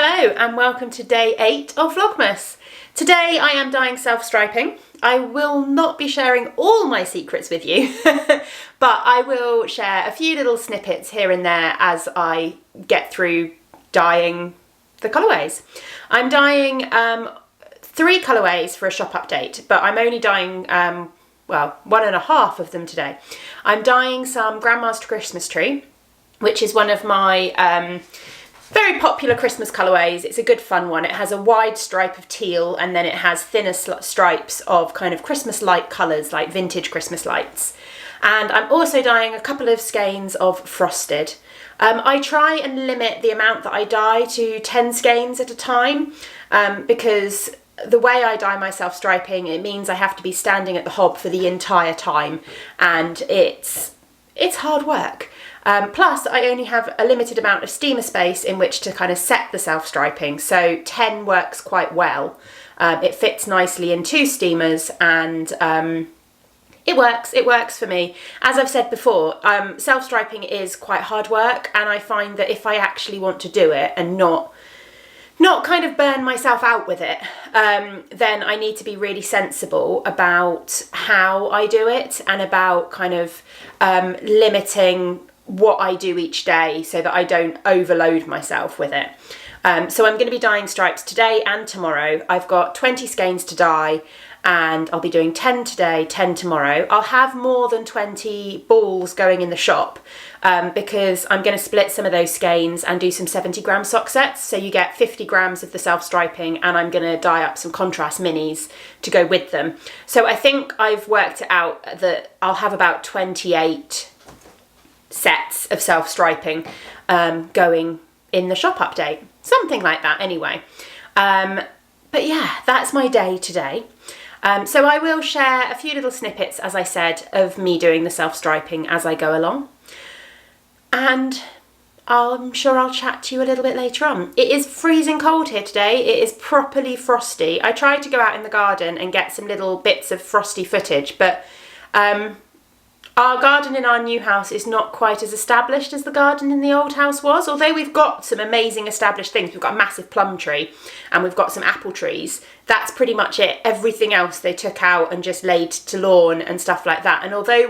Hello and welcome to day 8 of Vlogmas. Today I am dyeing self-striping. I will not be sharing all my secrets with you, but I will share a few little snippets here and there as I get through dyeing the colourways. I'm dyeing 3 colourways for a shop update, but I'm only dyeing, well, 1.5 of them today. I'm dyeing some Grandma's Christmas Tree, which is one of my very popular Christmas colourways. It's a good fun one. It has a wide stripe of teal and then it has thinner stripes of kind of Christmas light colours, like vintage Christmas lights. And I'm also dyeing a couple of skeins of frosted. I try and limit the amount that I dye to 10 skeins at a time because the way I dye my self-striping, it means I have to be standing at the hob for the entire time, and it's hard work. Plus, I only have a limited amount of steamer space in which to kind of set the self-striping, so 10 works quite well. It fits nicely in 2 steamers and it works for me. As I've said before, self-striping is quite hard work, and I find that if I actually want to do it and not kind of burn myself out with it, then I need to be really sensible about how I do it and about kind of limiting what I do each day so that I don't overload myself with it. So I'm going to be dyeing stripes today and tomorrow. I've got 20 skeins to dye and I'll be doing 10 today, 10 tomorrow. I'll have more than 20 balls going in the shop because I'm going to split some of those skeins and do some 70-gram sock sets. So you get 50 grams of the self-striping, and I'm going to dye up some contrast minis to go with them. So I think I've worked it out that I'll have about 28 sets of self-striping going in the shop update. Something like that anyway. But yeah, that's my day today. So I will share a few little snippets, as I said, of me doing the self-striping as I go along. And I'm sure I'll chat to you a little bit later on. It is freezing cold here today. It is properly frosty. I tried to go out in the garden and get some little bits of frosty footage, but our garden in our new house is not quite as established as the garden in the old house was, although we've got some amazing established things. We've got a massive plum tree and we've got some apple trees. That's pretty much it. Everything else they took out and just laid to lawn and stuff like that. And although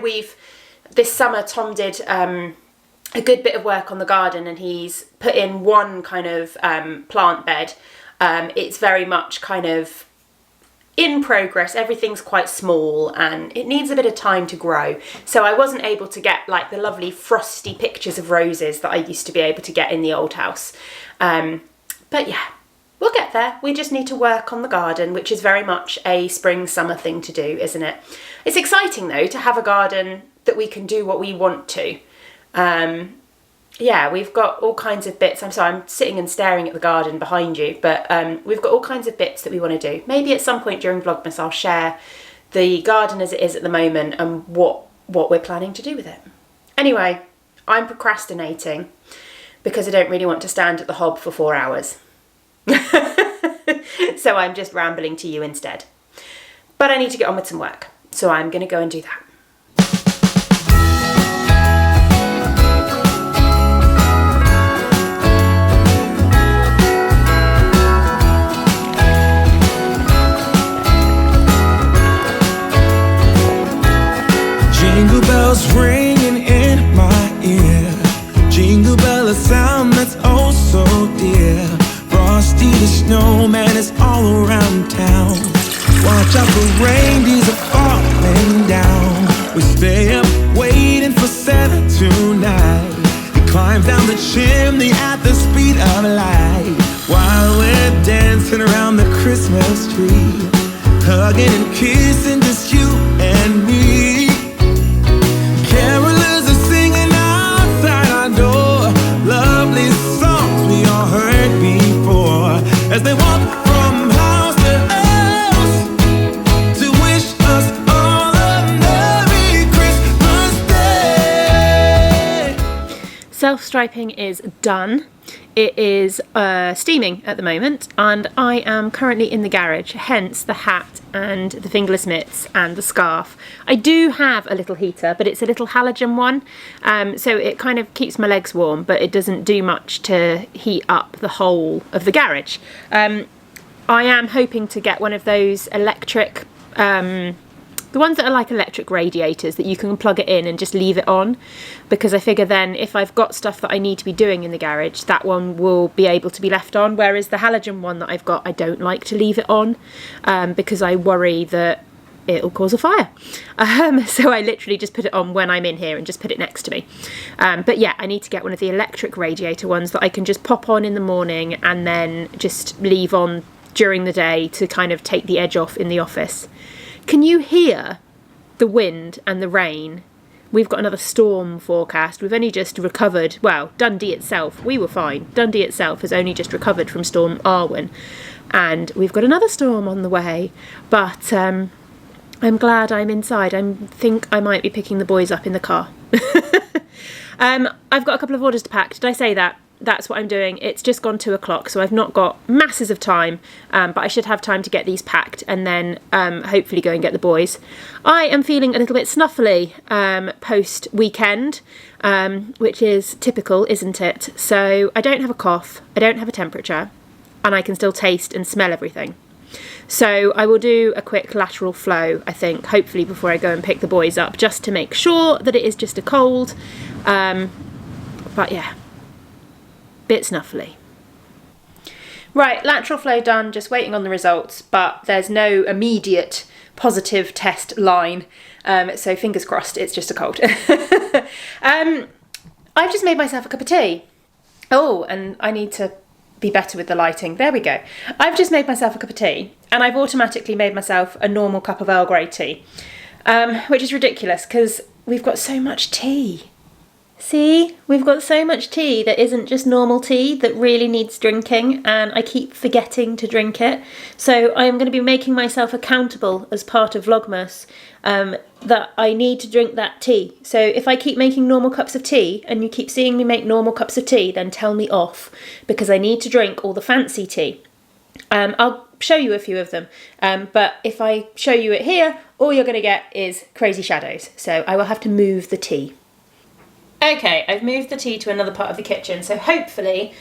this summer Tom did a good bit of work on the garden and he's put in one kind of plant bed, it's very much kind of in progress. Everything's quite small and it needs a bit of time to grow. So I wasn't able to get like the lovely frosty pictures of roses that I used to be able to get in the old house. But yeah, we'll get there. We just need to work on the garden, which is very much a spring-summer thing to do, isn't it? It's exciting though to have a garden that we can do what we want to. Yeah, we've got all kinds of bits. I'm sorry, I'm sitting and staring at the garden behind you, but we've got all kinds of bits that we want to do. Maybe at some point during Vlogmas I'll share the garden as it is at the moment and what we're planning to do with it. Anyway, I'm procrastinating because I don't really want to stand at the hob for 4 hours. So I'm just rambling to you instead. But I need to get on with some work, so I'm going to go and do that. Jingle bells ringing in my ear. Jingle bell, a sound that's oh so dear. Frosty the snowman is all around town. Watch out, the reindeers are falling down. We stay up waiting for Santa tonight. He climbs down the chimney at the speed of light, while we're dancing around the Christmas tree, hugging and kissing, just you and me. Carolers are singing outside our door, lovely songs we all heard before, as they walk from house to house to wish us all a Merry Christmas Day. So self-striping is done. It is steaming at the moment, and I am currently in the garage, hence the hat and the fingerless mitts and the scarf. I do have a little heater, but it's a little halogen one, so it kind of keeps my legs warm, but it doesn't do much to heat up the whole of the garage. I am hoping to get one of those electric, the ones that are like electric radiators that you can plug it in and just leave it on, because I figure then if I've got stuff that I need to be doing in the garage, that one will be able to be left on, whereas the halogen one that I've got, I don't like to leave it on, because I worry that it'll cause a fire. So I literally just put it on when I'm in here and just put it next to me. But yeah, I need to get one of the electric radiator ones that I can just pop on in the morning and then just leave on during the day to kind of take the edge off in the office. Can you hear the wind and the rain? We've got another storm forecast. We've only just recovered, well, Dundee itself, we were fine. Dundee itself has only just recovered from Storm Arwen, and we've got another storm on the way. But I'm glad I'm inside. I think I might be picking the boys up in the car. I've got a couple of orders to pack. Did I say that? That's what I'm doing. It's just gone 2 o'clock, so I've not got masses of time, but I should have time to get these packed and then hopefully go and get the boys. I am feeling a little bit snuffly post weekend, which is typical, isn't it? So I don't have a cough, I don't have a temperature, and I can still taste and smell everything. So I will do a quick lateral flow, I think, hopefully before I go and pick the boys up, just to make sure that it is just a cold. But yeah, bit snuffly. Right, lateral flow done, just waiting on the results, but there's no immediate positive test line, so fingers crossed it's just a cold. I've just made myself a cup of tea. Oh, and I need to be better with the lighting. There we go. I've just made myself a cup of tea, and I've automatically made myself a normal cup of Earl Grey tea, which is ridiculous because we've got so much tea. See, we've got so much tea that isn't just normal tea that really needs drinking, and I keep forgetting to drink it. So I am going to be making myself accountable as part of Vlogmas, that I need to drink that tea. So if I keep making normal cups of tea and you keep seeing me make normal cups of tea, then tell me off, because I need to drink all the fancy tea. I'll show you a few of them, but if I show you it here, all you're going to get is crazy shadows. So I will have to move the tea. Okay, I've moved the tea to another part of the kitchen, so hopefully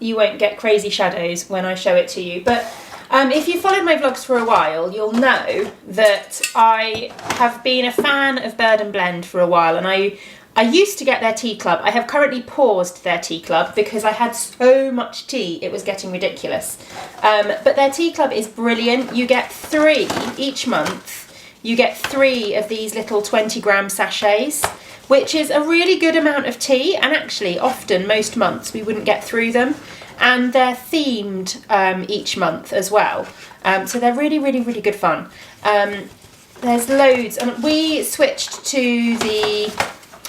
you won't get crazy shadows when I show it to you. But if you followed my vlogs for a while, you'll know that I have been a fan of Bird and Blend for a while, and I used to get their tea club. I have currently paused their tea club because I had so much tea, it was getting ridiculous. But their tea club is brilliant. You get 3 each month. You get 3 of these little 20-gram sachets, which is a really good amount of tea, and actually often, most months, we wouldn't get through them. And they're themed each month as well. So they're really, really, really good fun. There's loads, and we switched to the,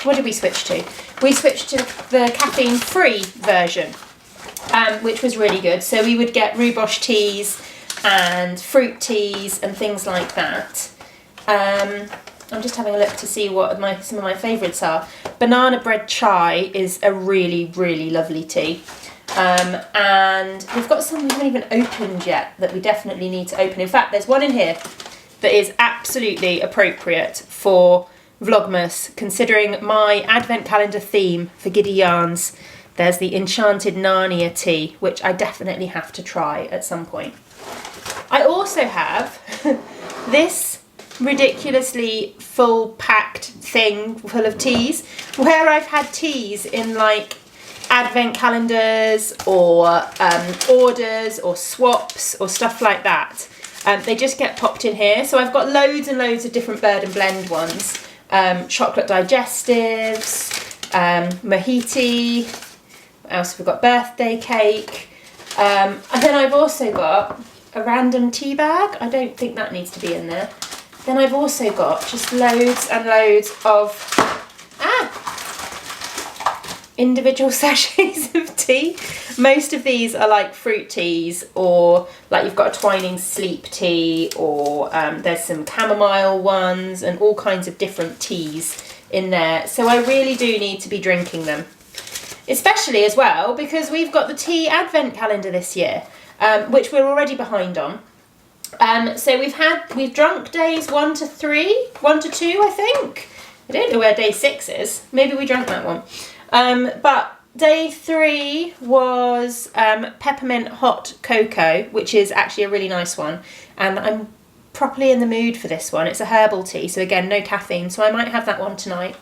what did we switch to? We switched to the caffeine-free version, which was really good. So we would get rhubarb teas and fruit teas and things like that. I'm just having a look to see what some of my favourites are. Banana bread chai is a really, really lovely tea. And we've got some we haven't even opened yet that we definitely need to open. In fact, there's one in here that is absolutely appropriate for Vlogmas, considering my advent calendar theme for Giddy Yarns. There's the Enchanted Narnia tea, which I definitely have to try at some point. I also have this ridiculously full packed thing full of teas, where I've had teas in like advent calendars or orders or swaps or stuff like that. They just get popped in here. So I've got loads and loads of different Bird and Blend ones. Chocolate digestives, Mohiti, what else have we got? Birthday cake. And then I've also got a random tea bag. I don't think that needs to be in there. Then I've also got just loads and loads of individual sachets of tea. Most of these are like fruit teas, or like you've got a Twining sleep tea, or there's some chamomile ones and all kinds of different teas in there. So I really do need to be drinking them. Especially as well because we've got the tea advent calendar this year, which we're already behind on. So we've drunk days 1 to 3, 1 to 2, I think. I don't know where day 6 is. Maybe we drank that one. But day 3 was peppermint hot cocoa, which is actually a really nice one. And I'm properly in the mood for this one. It's a herbal tea, so again, no caffeine. So I might have that one tonight.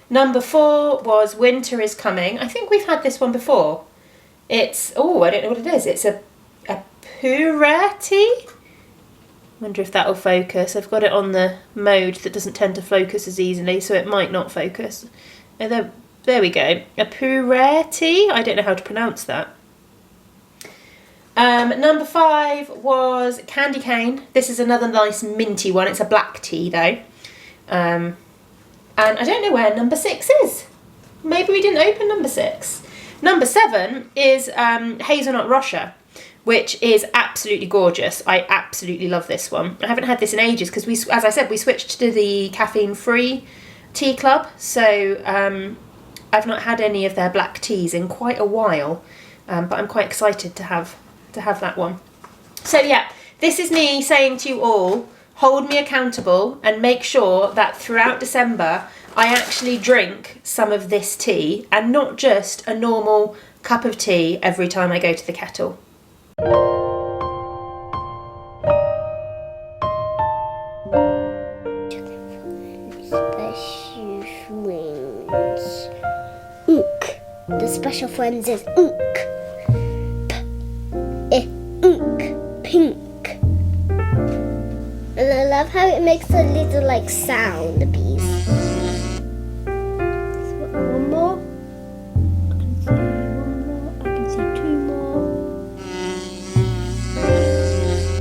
Number 4 was Winter is Coming. I think we've had this one before. It's, oh, I don't know what it is. It's a puree tea? Wonder if that'll focus. I've got it on the mode that doesn't tend to focus as easily, so it might not focus. Oh, there we go. A puree tea? I don't know how to pronounce that. Number 5 was Candy Cane. This is another nice minty one. It's a black tea though. And I don't know where number 6 is. Maybe we didn't open number 6. Number 7 is Hazelnut Rocher, which is absolutely gorgeous. I absolutely love this one. I haven't had this in ages because, as I said, we switched to the caffeine-free tea club. So I've not had any of their black teas in quite a while, but I'm quite excited to have that one. So yeah, this is me saying to you all, hold me accountable and make sure that throughout December I actually drink some of this tea and not just a normal cup of tea every time I go to the kettle. Special friends. Ink. The special friends is ink. Ink. Pink. And I love how it makes a little like sound piece. So one more. I can see 2 more. I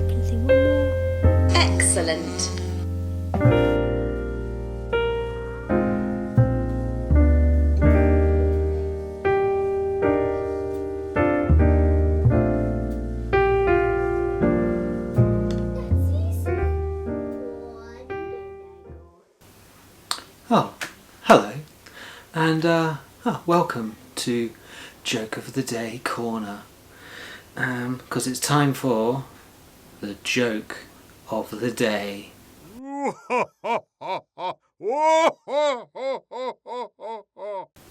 can see 1 more. Excellent. Oh, hello, and welcome to Joke of the Day Corner, because it's time for the Joke of the Day.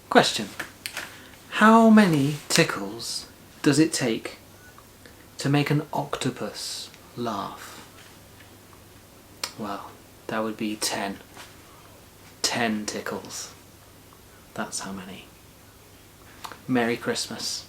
Question: how many tickles does it take to make an octopus laugh? Well, that would be 10. 10 tickles. That's how many. Merry Christmas.